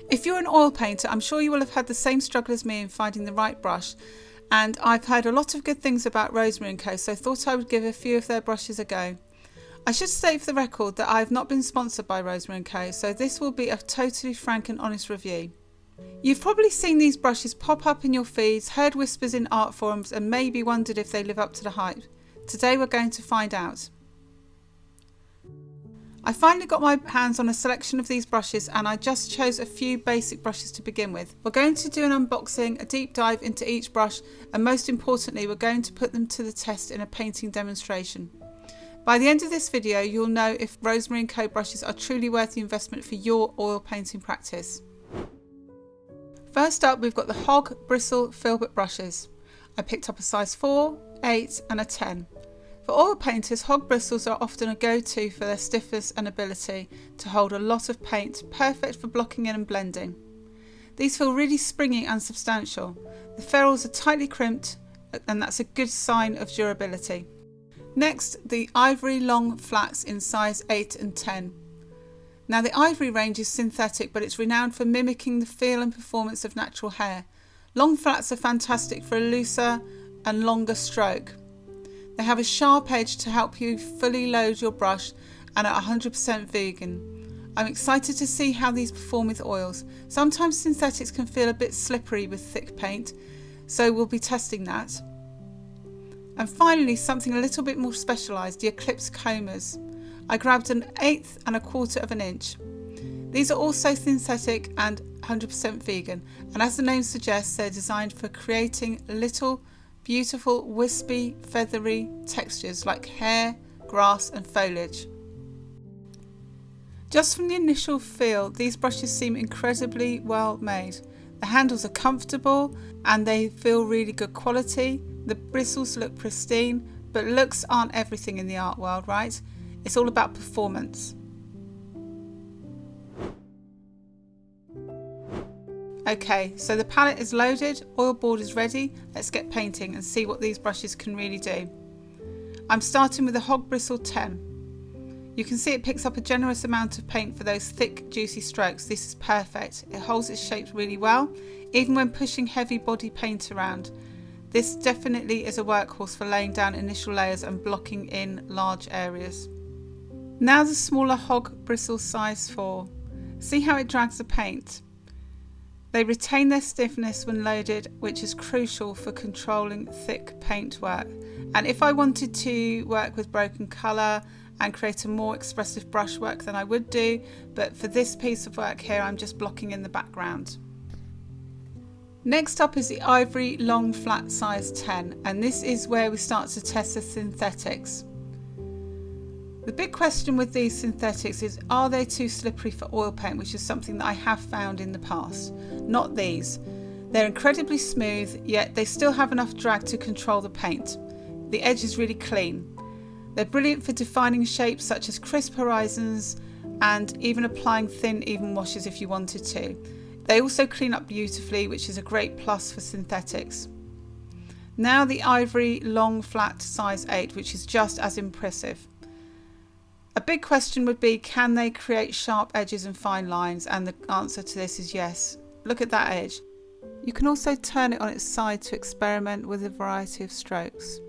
If you're an oil painter, I'm sure you will have had the same struggle as me in finding the right brush, and I've heard a lot of good things about Rosemary Co, so thought I would give a few of their brushes a go. I should state for the record that I have not been sponsored by Rosemary Co, so this will be a totally frank and honest review. You've probably seen these brushes pop up in your feeds, heard whispers in art forums, and maybe wondered if they live up to the hype. Today we're going to find out. I finally got my hands on a selection of these brushes, and I just chose a few basic brushes to begin with. We're going to do an unboxing, a deep dive into each brush, and most importantly we're going to put them to the test in a painting demonstration. By the end of this video you'll know if Rosemary Co brushes are truly worth the investment for your oil painting practice. First up, we've got the Hog Bristle Filbert brushes. I picked up a size 4, 8 and a 10. For oil painters, hog bristles are often a go-to for their stiffness and ability to hold a lot of paint, perfect for blocking in and blending. These feel really springy and substantial. The ferrules are tightly crimped, and that's a good sign of durability. Next, the Ivory Long Flats in size 8 and 10. Now the Ivory range is synthetic, but it's renowned for mimicking the feel and performance of natural hair. Long flats are fantastic for a looser and longer stroke. They have a sharp edge to help you fully load your brush and are 100% vegan. I'm excited to see how these perform with oils. Sometimes synthetics can feel a bit slippery with thick paint, so we'll be testing that. And finally, something a little bit more specialised, the Eclipse combers. I grabbed an 1/8 and a 1/4 of an inch. These are also synthetic and 100% vegan, and as the name suggests, they're designed for creating little beautiful wispy feathery textures like hair, grass and foliage. Just from the initial feel, these brushes seem incredibly well made. The handles are comfortable and they feel really good quality. The bristles look pristine, but looks aren't everything in the art world, right? It's all about performance. Okay, so the palette is loaded, oil board is ready. Let's get painting and see what these brushes can really do. I'm starting with the Hog Bristle 10. You can see it picks up a generous amount of paint for those thick, juicy strokes. This is perfect. It holds its shape really well, even when pushing heavy body paint around. This definitely is a workhorse for laying down initial layers and blocking in large areas. Now the smaller Hog Bristle size 4. See how it drags the paint? They retain their stiffness when loaded, which is crucial for controlling thick paint work. And if I wanted to work with broken colour and create a more expressive brushwork, then I would do, but for this piece of work here I'm just blocking in the background. Next up is the Ivory Long Flat size 10, and this is where we start to test the synthetics. The big question with these synthetics is, are they too slippery for oil paint, which is something that I have found in the past. Not these. They're incredibly smooth, yet they still have enough drag to control the paint. The edge is really clean. They're brilliant for defining shapes such as crisp horizons and even applying thin, even washes if you wanted to. They also clean up beautifully, which is a great plus for synthetics. Now the Ivory Long Flat size 8, which is just as impressive. A big question would be, can they create sharp edges and fine lines? And the answer to this is yes. Look at that edge. You can also turn it on its side to experiment with a variety of strokes.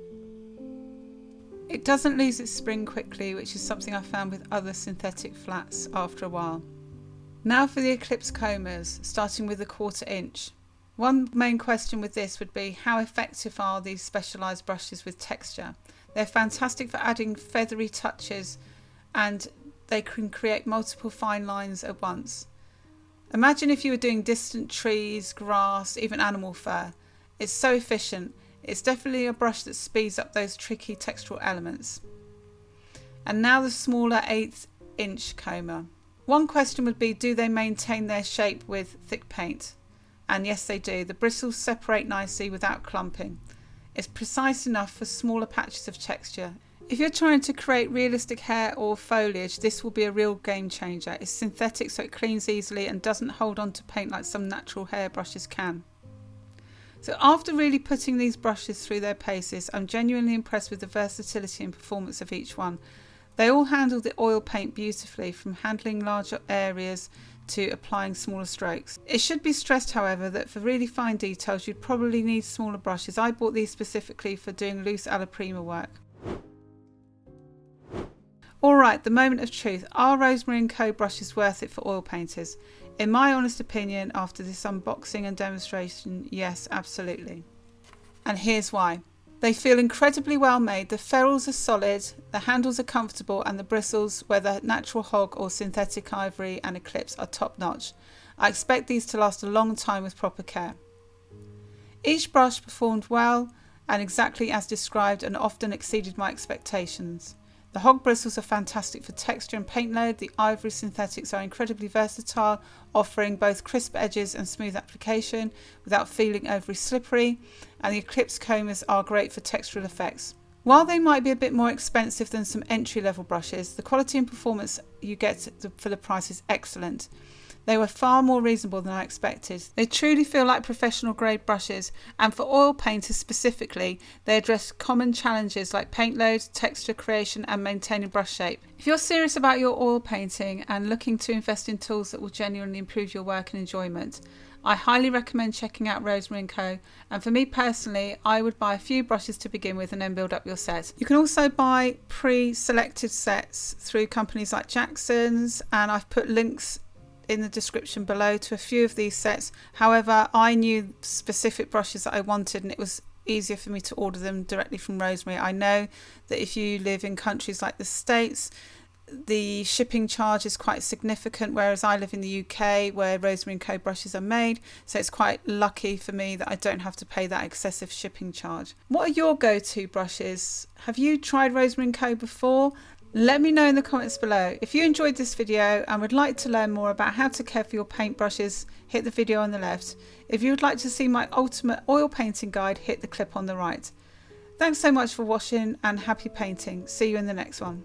It doesn't lose its spring quickly, which is something I found with other synthetic flats after a while. Now for the Eclipse combers, starting with the 1/4 inch. One main question with this would be, how effective are these specialised brushes with texture? They're fantastic for adding feathery touches, and they can create multiple fine lines at once. Imagine if you were doing distant trees, grass, even animal fur. It's so efficient. It's definitely a brush that speeds up those tricky textural elements. And now the smaller 1/8 inch comber. One question would be, do they maintain their shape with thick paint? And yes, they do. The bristles separate nicely without clumping. It's precise enough for smaller patches of texture. If you're trying to create realistic hair or foliage, this will be a real game changer. It's synthetic, so it cleans easily and doesn't hold on to paint like some natural hair brushes can. So after really putting these brushes through their paces, I'm genuinely impressed with the versatility and performance of each one. They all handle the oil paint beautifully, from handling larger areas to applying smaller strokes. It should be stressed, however, that for really fine details you'd probably need smaller brushes. I bought these specifically for doing loose alla prima work. Alright, the moment of truth. Are Rosemary and Co brushes worth it for oil painters? In my honest opinion, after this unboxing and demonstration, yes, absolutely. And here's why. They feel incredibly well made, the ferrules are solid, the handles are comfortable, and the bristles, whether natural hog or synthetic ivory and Eclipse, are top notch. I expect these to last a long time with proper care. Each brush performed well and exactly as described and often exceeded my expectations. The hog bristles are fantastic for texture and paint load. The ivory synthetics are incredibly versatile, offering both crisp edges and smooth application without feeling overly slippery, and the Eclipse combers are great for textural effects. While they might be a bit more expensive than some entry-level brushes, the quality and performance you get for the price is excellent. They were far more reasonable than I expected. They truly feel like professional grade brushes, and for oil painters specifically, they address common challenges like paint load, texture creation and maintaining brush shape. If you're serious about your oil painting and looking to invest in tools that will genuinely improve your work and enjoyment, I highly recommend checking out Rosemary & Co, and for me personally, I would buy a few brushes to begin with and then build up your set. You can also buy pre-selected sets through companies like Jackson's, and I've put links in the description below to a few of these sets. However, I knew specific brushes that I wanted and it was easier for me to order them directly from Rosemary. I know that if you live in countries like the States, the shipping charge is quite significant, whereas I live in the UK where Rosemary and Co brushes are made, so it's quite lucky for me that I don't have to pay that excessive shipping charge. What are your go-to brushes? Have you tried Rosemary and Co before? Let me know in the comments below. If you enjoyed this video and would like to learn more about how to care for your paintbrushes, hit the video on the left. If you would like to see my ultimate oil painting guide, hit the clip on the right. Thanks so much for watching and happy painting. See you in the next one.